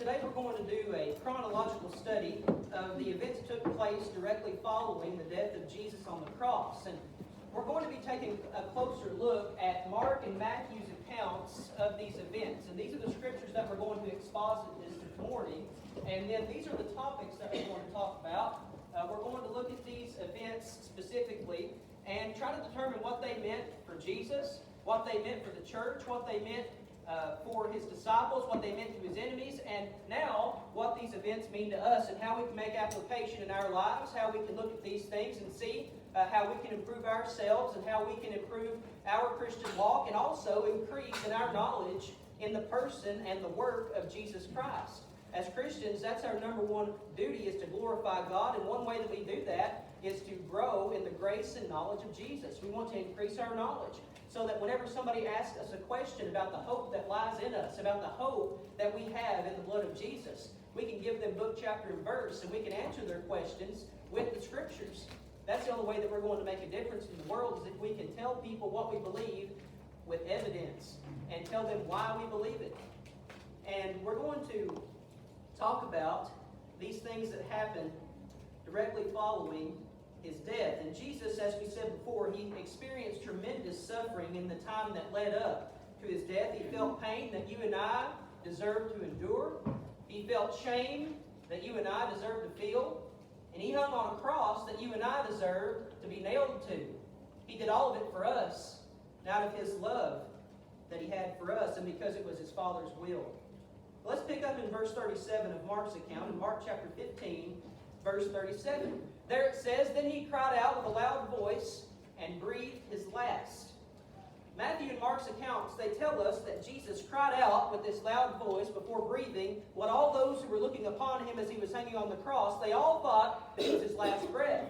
Today we're going to do a chronological study of the events that took place directly following the death of Jesus on the cross. And we're going to be taking a closer look at Mark and Matthew's accounts of these events. And these are the scriptures that we're going to exposit this morning. And then these are the topics that we're going to talk about. We're going to look at these events specifically and try to determine what they meant for Jesus, what they meant for the church, what they meant for his disciples, what they meant to his enemies, and now what these events mean to us and how we can make application in our lives, how we can look at these things and see how we can improve ourselves and how we can improve our Christian walk and also increase in our knowledge in the person and the work of Jesus Christ. As Christians, that's our number one duty, is to glorify God, and one way that we do that is to grow in the grace and knowledge of Jesus. We want to increase our knowledge so that whenever somebody asks us a question about the hope that lies in us, about the hope that we have in the blood of Jesus, we can give them book, chapter, and verse, and we can answer their questions with the Scriptures. That's the only way that we're going to make a difference in the world, is if we can tell people what we believe with evidence and tell them why we believe it. And we're going to talk about these things that happened directly following his death. And Jesus, as we said before, he experienced tremendous suffering in the time that led up to his death. He felt pain that you and I deserve to endure. He felt shame that you and I deserve to feel. And he hung on a cross that you and I deserve to be nailed to. He did all of it for us, and out of his love that he had for us, and because it was his Father's will. Let's pick up in verse 37 of Mark's account, in Mark chapter 15, verse 37. There it says, "Then he cried out with a loud voice and breathed his last." Matthew and Mark's accounts, they tell us that Jesus cried out with this loud voice before breathing what all those who were looking upon him as he was hanging on the cross, they all thought that it was his last breath.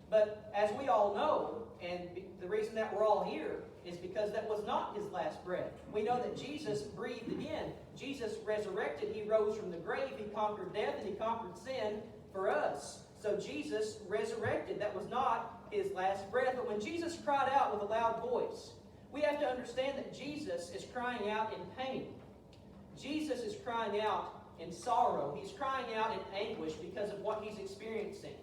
But as we all know, and the reason that we're all here is because that was not his last breath. We know that Jesus breathed again. Jesus resurrected. He rose from the grave. He conquered death and he conquered sin for us. So Jesus resurrected. That was not his last breath. But when Jesus cried out with a loud voice, we have to understand that Jesus is crying out in pain. Jesus is crying out in sorrow. He's crying out in anguish because of what he's experiencing.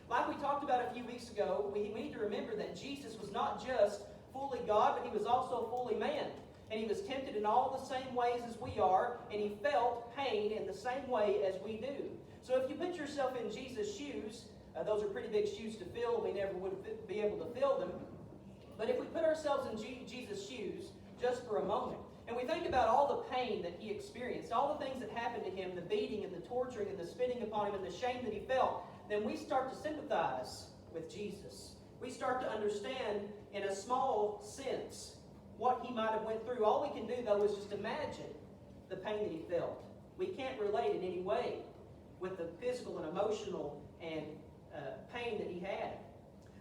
Like we talked about a few weeks ago, we need to remember that Jesus was not just fully God, but he was also fully man. And he was tempted in all the same ways as we are, and he felt pain in the same way as we do. So if you put yourself in Jesus' shoes, those are pretty big shoes to fill. We never would be able to fill them. But if we put ourselves in Jesus' shoes just for a moment, and we think about all the pain that he experienced, all the things that happened to him, the beating and the torturing and the spitting upon him and the shame that he felt, then we start to sympathize with Jesus. We start to understand in a small sense what he might have went through. All we can do, though, is just imagine the pain that he felt. We can't relate in any way with the physical and emotional and pain that he had.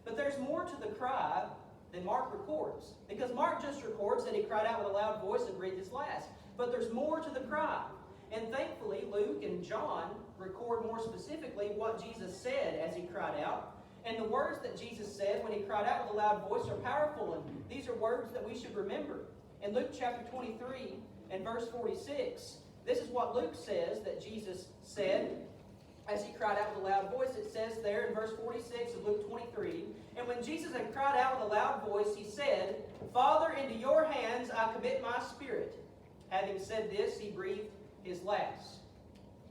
But there's more to the cry than Mark records. Because Mark just records that he cried out with a loud voice and breathed his last. But there's more to the cry. And thankfully, Luke and John record more specifically what Jesus said as he cried out. And the words that Jesus said when he cried out with a loud voice are powerful. And these are words that we should remember. In Luke chapter 23 and verse 46, this is what Luke says that Jesus said as he cried out with a loud voice. It says there in verse 46 of Luke 23, "And when Jesus had cried out with a loud voice, he said, 'Father, into your hands I commit my spirit.' Having said this, he breathed his last."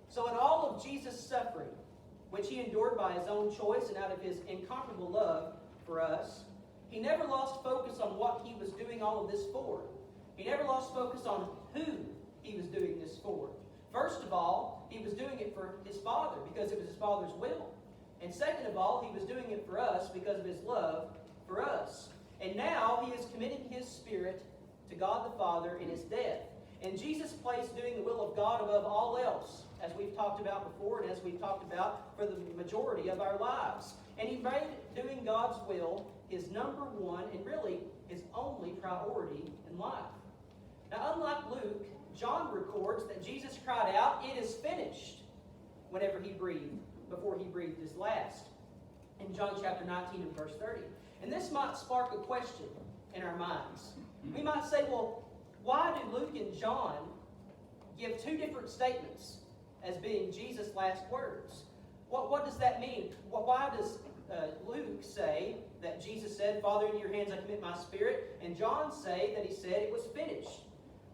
So in all of Jesus' suffering, which he endured by his own choice and out of his incomparable love for us, he never lost focus on what he was doing all of this for. He never lost focus on who he was doing this for. First of all, he was doing it for his Father because it was his Father's will. And second of all, he was doing it for us because of his love for us. And now he is committing his spirit to God the Father in his death. And Jesus placed doing the will of God above all else, as we've talked about before and as we've talked about for the majority of our lives. And he made doing God's will his number one and really his only priority in life. Now, unlike Luke, John records that Jesus cried out, "It is finished," whenever he breathed, before he breathed his last. In John chapter 19 and verse 30. And this might spark a question in our minds. We might say, well, why do Luke and John give two different statements as being Jesus' last words. What does that mean? Why does Luke say that Jesus said, Father, into your hands I commit my spirit, and John say that he said it was finished?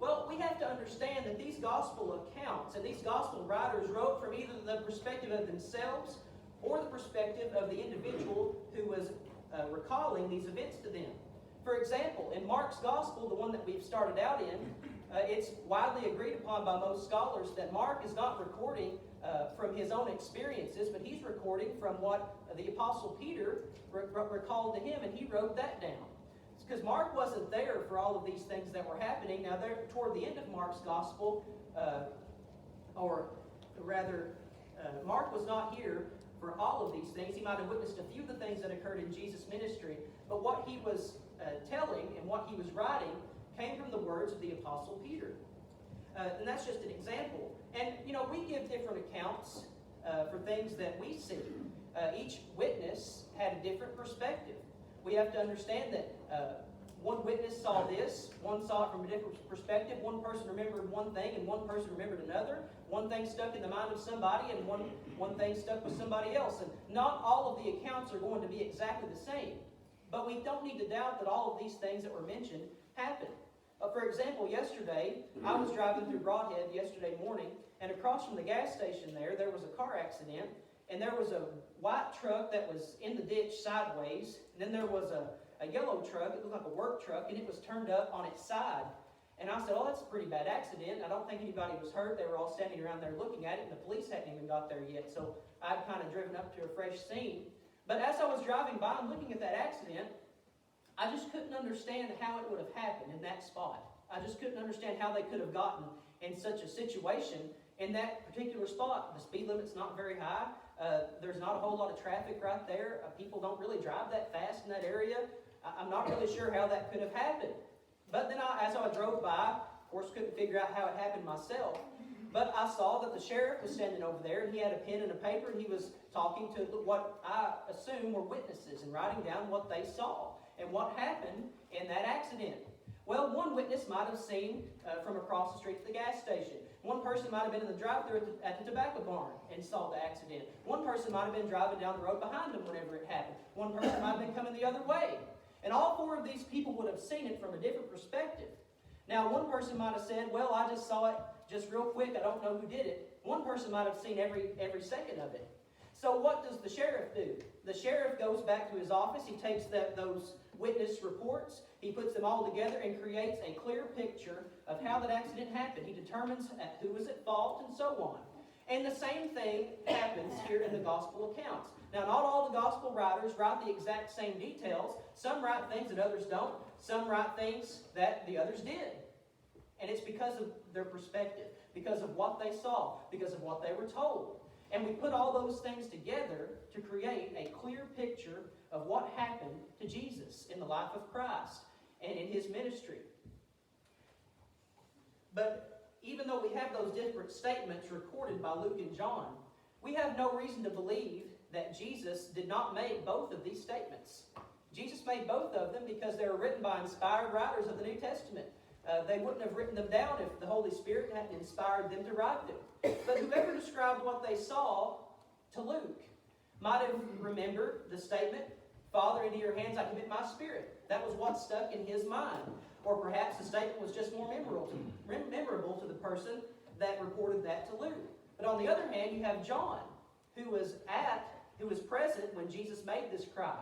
Well, we have to understand that these gospel accounts and these gospel writers wrote from either the perspective of themselves or the perspective of the individual who was recalling these events to them. For example, in Mark's gospel, the one that we've started out in, it's widely agreed upon by most scholars that Mark is not recording from his own experiences, but he's recording from what the Apostle Peter recalled to him, and he wrote that down. It's because Mark wasn't there for all of these things that were happening. Now, there, toward the end of Mark's gospel, Mark was not here for all of these things. He might have witnessed a few of the things that occurred in Jesus' ministry, but what he was telling and what he was writing came from the words of the Apostle Peter. And that's just an example. And, we give different accounts for things that we see. Each witness had a different perspective. We have to understand that one witness saw this, one saw it from a different perspective. One person remembered one thing and one person remembered another. One thing stuck in the mind of somebody and one thing stuck with somebody else. And not all of the accounts are going to be exactly the same. But we don't need to doubt that all of these things that were mentioned happened. For example, yesterday, I was driving through Broadhead yesterday morning, and across from the gas station there was a car accident, and there was a white truck that was in the ditch sideways, and then there was a yellow truck, it looked like a work truck, and it was turned up on its side. And I said, that's a pretty bad accident. I don't think anybody was hurt. They were all standing around there looking at it, and the police hadn't even got there yet, so I'd kind of driven up to a fresh scene. But as I was driving by and looking at that accident, I just couldn't understand how it would have happened in that spot. I just couldn't understand how they could have gotten in such a situation in that particular spot. The speed limit's not very high. There's not a whole lot of traffic right there. People don't really drive that fast in that area. I'm not really sure how that could have happened. But then as I drove by, of course, couldn't figure out how it happened myself. But I saw that the sheriff was standing over there, and he had a pen and a paper, and he was talking to what I assume were witnesses and writing down what they saw and what happened in that accident. Well, one witness might have seen from across the street to the gas station. One person might have been in the drive-thru at the tobacco barn and saw the accident. One person might have been driving down the road behind them whenever it happened. One person might have been coming the other way. And all four of these people would have seen it from a different perspective. Now, one person might have said, I just saw it just real quick. I don't know who did it. One person might have seen every second of it. So what does the sheriff do? The sheriff goes back to his office. He takes those witness reports. He puts them all together and creates a clear picture of how that accident happened. He determines who was at fault and so on. And the same thing happens here in the gospel accounts. Now, not all the gospel writers write the exact same details. Some write things that others don't. Some write things that the others did. And it's because of their perspective, because of what they saw, because of what they were told. And we put all those things together to create a clear picture of what happened to Jesus in the life of Christ and in his ministry. But even though we have those different statements recorded by Luke and John, we have no reason to believe that Jesus did not make both of these statements. Jesus made both of them because they were written by inspired writers of the New Testament. They wouldn't have written them down if the Holy Spirit hadn't inspired them to write them. But whoever described what they saw to Luke might have remembered the statement, Father, into your hands I commit my spirit. That was what stuck in his mind. Or perhaps the statement was just more memorable to the person that reported that to Luke. But on the other hand, you have John, who was present when Jesus made this cry.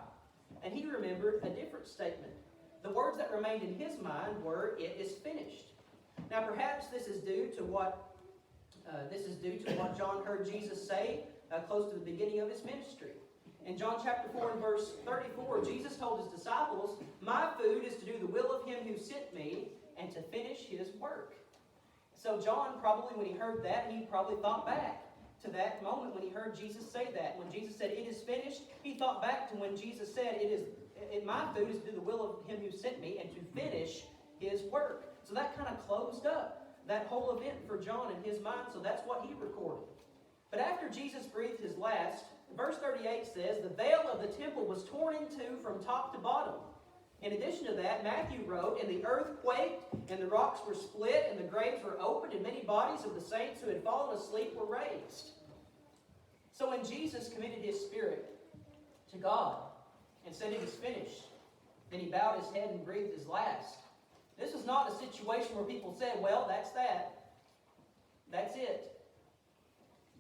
And he remembered a different statement. The words that remained in his mind were, "It is finished." Now, perhaps this is due to what John heard Jesus say close to the beginning of his ministry. In John chapter 4 and verse 34, Jesus told his disciples, "My food is to do the will of him who sent me and to finish his work." So John probably, when he heard that, he probably thought back to that moment when he heard Jesus say that. When Jesus said, "It is finished," he thought back to when Jesus said, "My food is to do the will of him who sent me and to finish his work." So that kind of closed up that whole event for John in his mind, so that's what he recorded. But after Jesus breathed his last, verse 38 says, "The veil of the temple was torn in two from top to bottom." In addition to that, Matthew wrote, "And the earth quaked, and the rocks were split, and the graves were opened, and many bodies of the saints who had fallen asleep were raised." So when Jesus committed his spirit to God and said it is finished, then he bowed his head and breathed his last. This is not a situation where people said, well, that's that. That's it.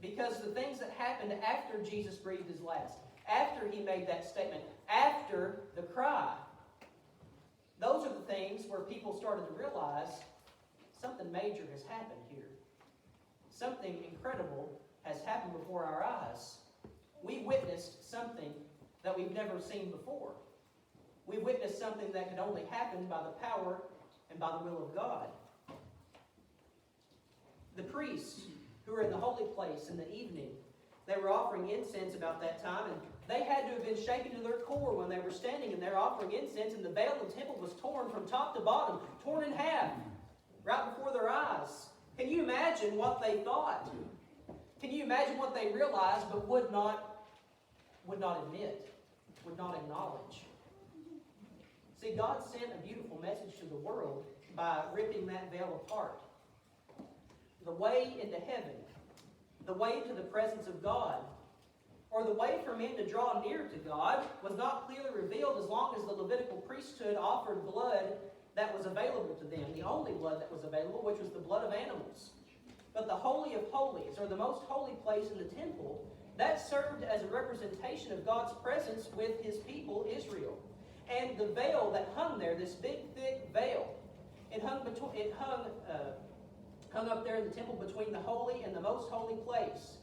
Because the things that happened after Jesus breathed his last, after he made that statement, after the cry, those are the things where people started to realize something major has happened here. Something incredible has happened before our eyes. We witnessed something that we've never seen before. We witnessed something that could only happen by the power and by the will of God. The priests who were in the holy place in the evening, they were offering incense about that time, and they had to have been shaken to their core when they were standing and they're offering incense, and the veil of the temple was torn from top to bottom, torn in half, right before their eyes. Can you imagine what they thought? Can you imagine what they realized but would not admit, would not acknowledge? See, God sent a beautiful message to the world by ripping that veil apart. The way into heaven, the way to the presence of God, or the way for men to draw near to God was not clearly revealed as long as the Levitical priesthood offered blood that was available to them, the only blood that was available, which was the blood of animals. But the Holy of Holies, or the most holy place in the temple, that served as a representation of God's presence with his people, Israel. And the veil that hung there, this big, thick veil, it hung up there in the temple between the holy and the most holy place.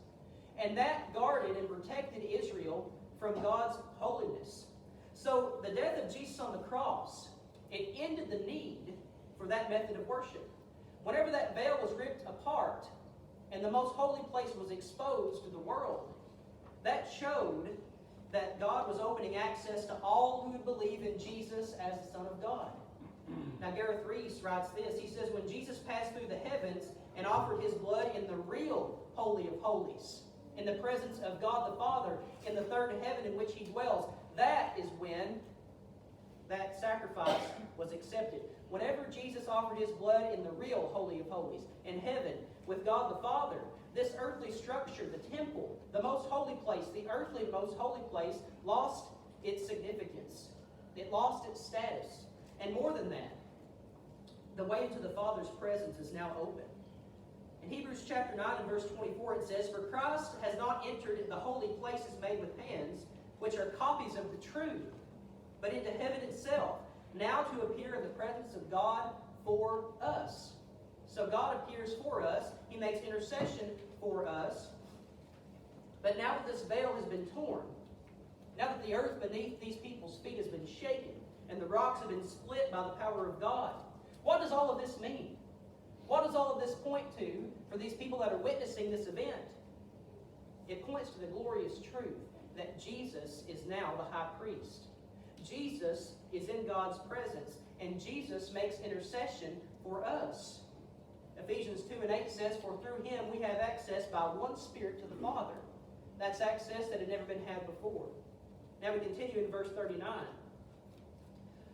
And that guarded and protected Israel from God's holiness. So the death of Jesus on the cross, it ended the need for that method of worship. Whenever that veil was ripped apart and the most holy place was exposed to the world, that showed that God was opening access to all who would believe in Jesus as the Son of God. Now, Gareth Reese writes this. He says, when Jesus passed through the heavens and offered his blood in the real Holy of Holies, in the presence of God the Father, in the third heaven in which he dwells, that is when that sacrifice was accepted. Whenever Jesus offered his blood in the real Holy of Holies, in heaven, with God the Father, this earthly structure, the temple, the most holy place, the earthly most holy place, lost its significance. It lost its status. And more than that, the way into the Father's presence is now open. In Hebrews chapter 9 and verse 24 it says, "For Christ has not entered in the holy places made with hands, which are copies of the true, but into heaven itself, now to appear in the presence of God for us." So God appears for us. He makes intercession for us. But now that this veil has been torn, now that the earth beneath these people's feet has been shaken, and the rocks have been split by the power of God, what does all of this mean? What does all of this point to for these people that are witnessing this event? It points to the glorious truth that Jesus is now the high priest. Jesus is in God's presence, and Jesus makes intercession for us. Ephesians 2 and 8 says, "For through him we have access by one Spirit to the Father." That's access that had never been had before. Now we continue in verse 39.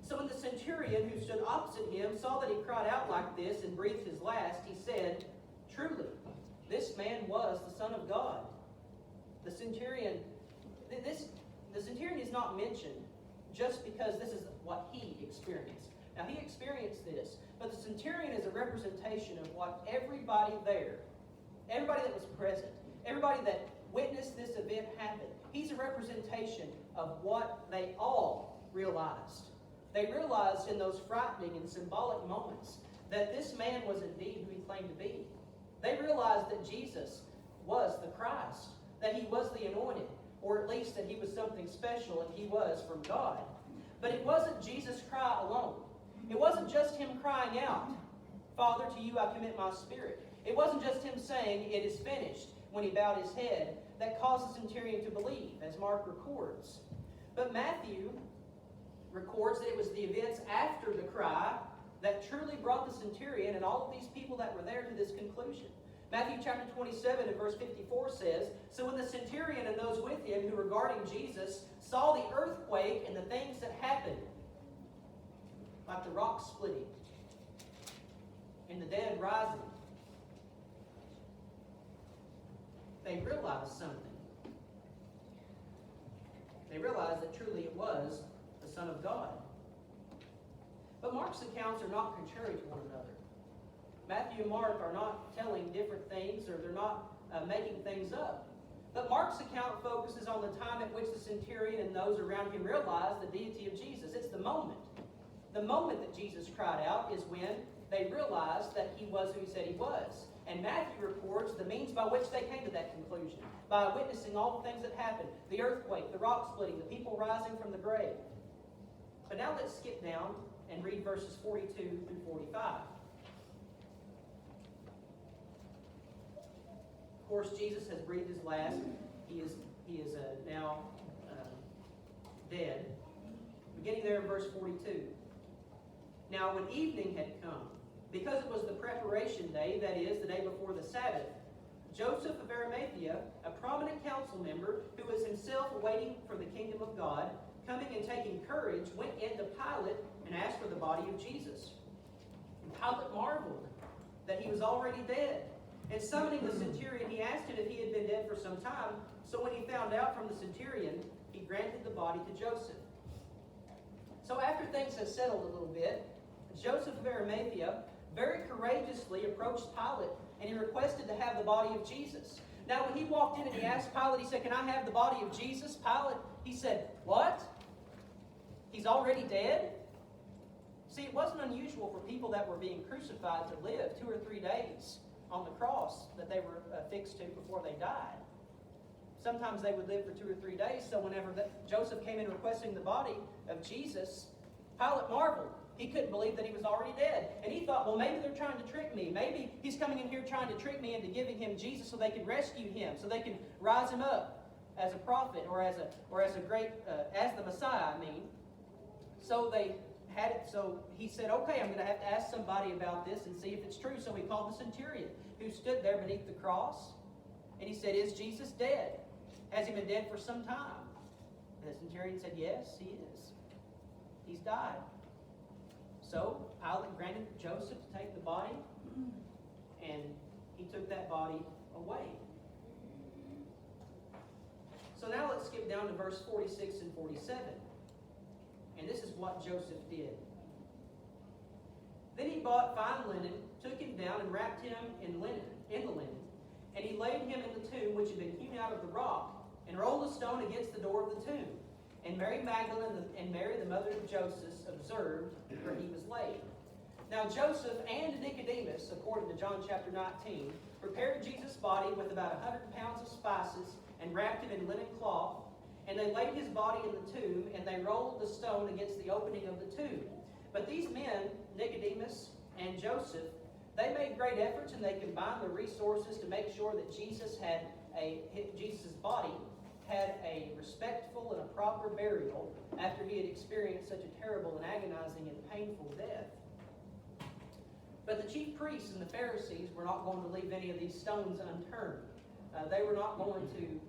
"So when the centurion who stood opposite him saw that he cried out like this and breathed his last, he said, 'Truly, this man was the Son of God.'" The centurion is not mentioned just because this is what he experienced. Now, he experienced this, but the centurion is a representation of what everybody there, everybody that was present, everybody that witnessed this event happen, he's a representation of what they all realized. They realized in those frightening and symbolic moments that this man was indeed who he claimed to be. They realized that Jesus was the Christ, that he was the anointed, or at least that he was something special and he was from God. But it wasn't Jesus' cry alone. It wasn't just him crying out, "Father, to you I commit my spirit." It wasn't just him saying, "It is finished," when he bowed his head, that caused the centurion to believe, as Mark records. But Matthew records that it was the events after the cry that truly brought the centurion and all of these people that were there to this conclusion. Matthew chapter 27 and verse 54 says, "So when the centurion and those with him who were guarding Jesus saw the earthquake and the things that happened, like the rocks splitting and the dead rising, they realized something. They realized that truly it was the Son of God. But Mark's accounts are not contrary to one another. Matthew and Mark are not telling different things, or they're not making things up. But Mark's account focuses on the time at which the centurion and those around him realized the deity of Jesus. It's the moment. The moment that Jesus cried out is when they realized that he was who he said he was. And Matthew reports the means by which they came to that conclusion, by witnessing all the things that happened, the earthquake, the rock splitting, the people rising from the grave. But now let's skip down and read verses 42 through 45. Of course, Jesus has breathed his last. He is now dead. Beginning there in verse 42. Now when evening had come, because it was the preparation day, that is, the day before the Sabbath, Joseph of Arimathea, a prominent council member who was himself waiting for the kingdom of God, coming and taking courage, went in to Pilate and asked for the body of Jesus. And Pilate marveled that he was already dead. And summoning the centurion, he asked him if he had been dead for some time. So when he found out from the centurion, he granted the body to Joseph. So after things had settled a little bit, Joseph of Arimathea very courageously approached Pilate, and he requested to have the body of Jesus. Now when he walked in and he asked Pilate, he said, "Can I have the body of Jesus?" Pilate, he said, "What? He's already dead?" See, it wasn't unusual for people that were being crucified to live 2 or 3 days on the cross that they were fixed to before they died. Sometimes they would live for 2 or 3 days, so whenever Joseph came in requesting the body of Jesus, Pilate marveled. He couldn't believe that he was already dead. And he thought, well, maybe they're trying to trick me. Maybe he's coming in here trying to trick me into giving him Jesus so they can rescue him, so they can rise him up as a prophet or as a great, as the Messiah, I mean. So they had it, so he said, okay, I'm going to have to ask somebody about this and see if it's true. So he called the centurion who stood there beneath the cross, and he said, "Is Jesus dead? Has he been dead for some time?" And the centurion said, "Yes, he is. He's died." So Pilate granted Joseph to take the body, and he took that body away. So now let's skip down to verse 46 and 47. And this is what Joseph did. Then he bought fine linen, took him down, and wrapped him in the linen. And he laid him in the tomb which had been hewn out of the rock, and rolled a stone against the door of the tomb. And Mary Magdalene and Mary, the mother of Joseph, observed where he was laid. Now Joseph and Nicodemus, according to John chapter 19, prepared Jesus' body with about 100 pounds of spices and wrapped him in linen cloth. And they laid his body in the tomb, and they rolled the stone against the opening of the tomb. But these men, Nicodemus and Joseph, they made great efforts, and they combined their resources to make sure that Jesus' body had a respectful and a proper burial after he had experienced such a terrible and agonizing and painful death. But the chief priests and the Pharisees were not going to leave any of these stones unturned. They were not going to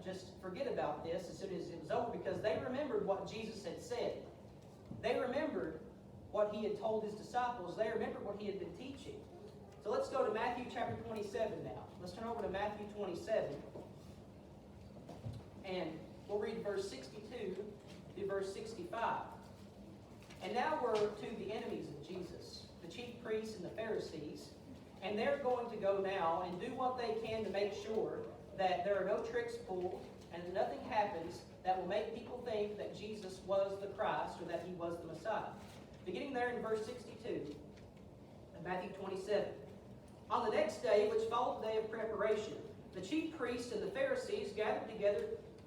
just forget about this as soon as it was over, because they remembered what Jesus had said. They remembered what he had told his disciples. They remembered what he had been teaching. So let's go to Matthew chapter 27 now. Let's turn over to Matthew 27. And we'll read verse 62 to verse 65. And now we're to the enemies of Jesus, the chief priests and the Pharisees. And they're going to go now and do what they can to make sure that there are no tricks pulled and that nothing happens that will make people think that Jesus was the Christ or that he was the Messiah. Beginning there in verse 62 of Matthew 27. On the next day, which followed the day of preparation, the chief priests and the Pharisees gathered together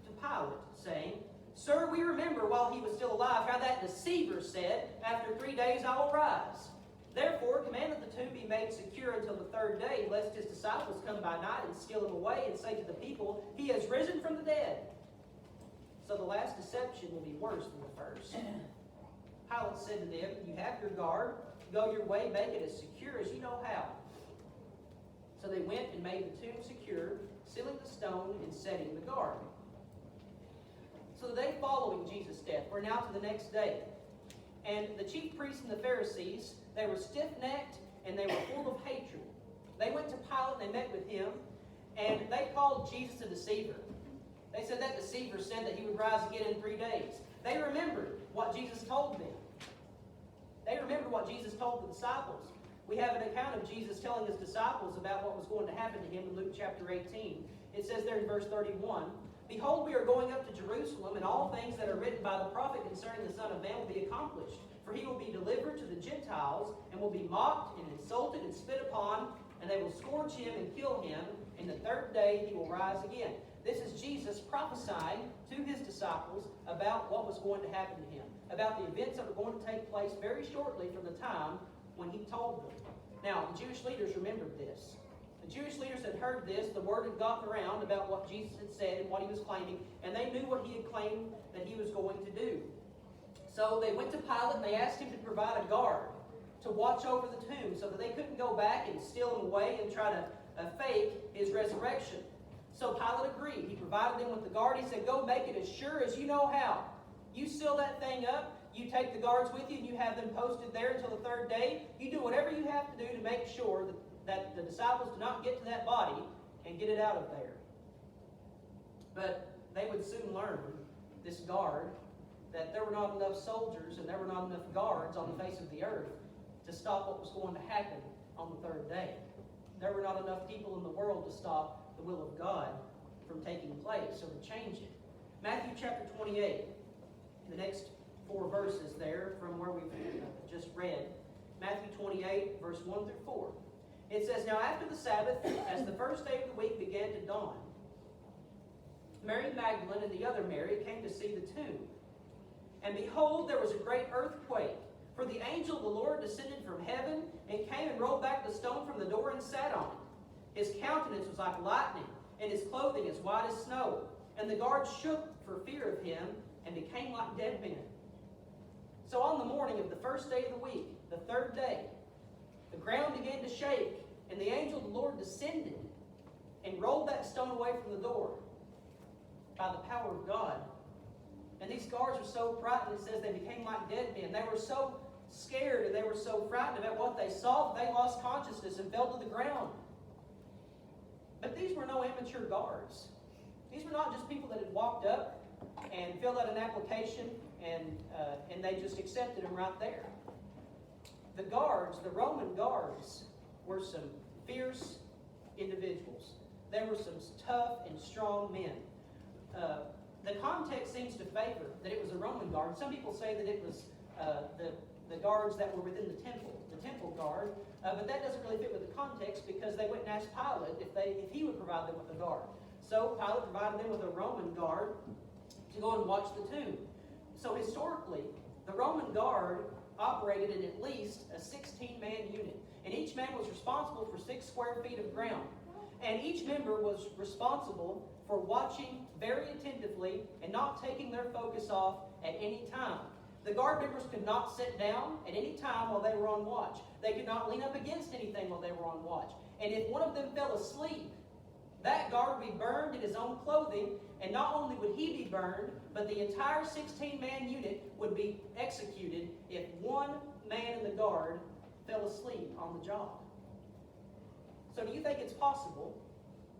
to Pilate, saying, "Sir, we remember while he was still alive how that deceiver said, 'After 3 days I will rise.' Therefore, command that the tomb be made secure until the 3rd day, lest his disciples come by night and steal him away and say to the people, 'He has risen from the dead.' So the last deception will be worse than the first." Pilate said to them, "You have your guard. Go your way, make it as secure as you know how." So they went and made the tomb secure, sealing the stone and setting the guard. So the day following Jesus' death, we're now to the next day. And the chief priests and the Pharisees, they were stiff-necked and they were full of hatred. They went to Pilate and they met with him, and they called Jesus a deceiver. They said that deceiver said that he would rise again in 3 days. They remembered what Jesus told them. They remembered what Jesus told the disciples. We have an account of Jesus telling his disciples about what was going to happen to him in Luke chapter 18. It says there in verse 31, "Behold, we are going up to Jerusalem, and all things that are written by the prophet concerning the Son of Man will be accomplished. For he will be delivered to the Gentiles, and will be mocked and insulted and spit upon, and they will scourge him and kill him, and the third day he will rise again." This is Jesus prophesying to his disciples about what was going to happen to him, about the events that were going to take place very shortly from the time when he told them. Now, the Jewish leaders remembered this. The Jewish leaders had heard this. The word had gotten around about what Jesus had said and what he was claiming, and they knew what he had claimed that he was going to do. So they went to Pilate and they asked him to provide a guard to watch over the tomb so that they couldn't go back and steal him away and try to fake his resurrection. So Pilate agreed. He provided them with the guard. He said, "Go make it as sure as you know how. You seal that thing up. You take the guards with you and you have them posted there until the third day. You do whatever you have to do to make sure that the disciples do not get to that body and get it out of there." But they would soon learn, this guard, that there were not enough soldiers and there were not enough guards on the face of the earth to stop what was going to happen on the third day. There were not enough people in the world to stop the will of God from taking place or to change it. Matthew chapter 28, the next 4 verses there from where we've just read. Matthew 28, verse 1 through 4. It says, "Now after the Sabbath, as the first day of the week began to dawn, Mary Magdalene and the other Mary came to see the tomb. And behold, there was a great earthquake, for the angel of the Lord descended from heaven and came and rolled back the stone from the door and sat on it. His countenance was like lightning, and his clothing as white as snow. And the guards shook for fear of him and became like dead men. So on the morning of the first day of the week, the third day, the ground began to shake, and the angel of the Lord descended and rolled that stone away from the door by the power of God. And these guards were so frightened, it says they became like dead men. They were so scared and they were so frightened about what they saw that they lost consciousness and fell to the ground. But these were no amateur guards. These were not just people that had walked up and filled out an application and they just accepted them right there. The guards, the Roman guards, were some fierce individuals. They were some tough and strong men. The context seems to favor that it was a Roman guard. Some people say that it was the guards that were within the temple guard, but that doesn't really fit with the context because they went and asked Pilate if he would provide them with a guard. So Pilate provided them with a Roman guard to go and watch the tomb. So historically, the Roman guard operated in at least a 16-man unit, and each man was responsible for 6 square feet of ground. And each member was responsible for watching very attentively and not taking their focus off at any time. The guard members could not sit down at any time while they were on watch. They could not lean up against anything while they were on watch. And if one of them fell asleep, that guard would be burned in his own clothing, and not only would he be burned, but the entire 16-man unit would be executed if one man in the guard fell asleep on the job. So do you think it's possible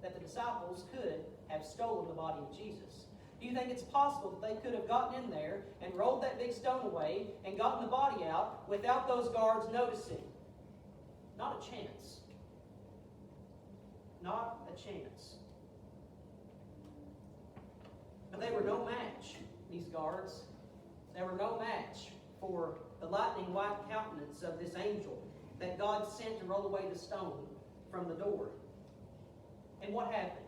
that the disciples could have stolen the body of Jesus? Do you think it's possible that they could have gotten in there and rolled that big stone away and gotten the body out without those guards noticing? Not a chance. Not a chance. But they were no match, these guards. They were no match for the lightning white countenance of this angel that God sent to roll away the stone from the door. And what happened?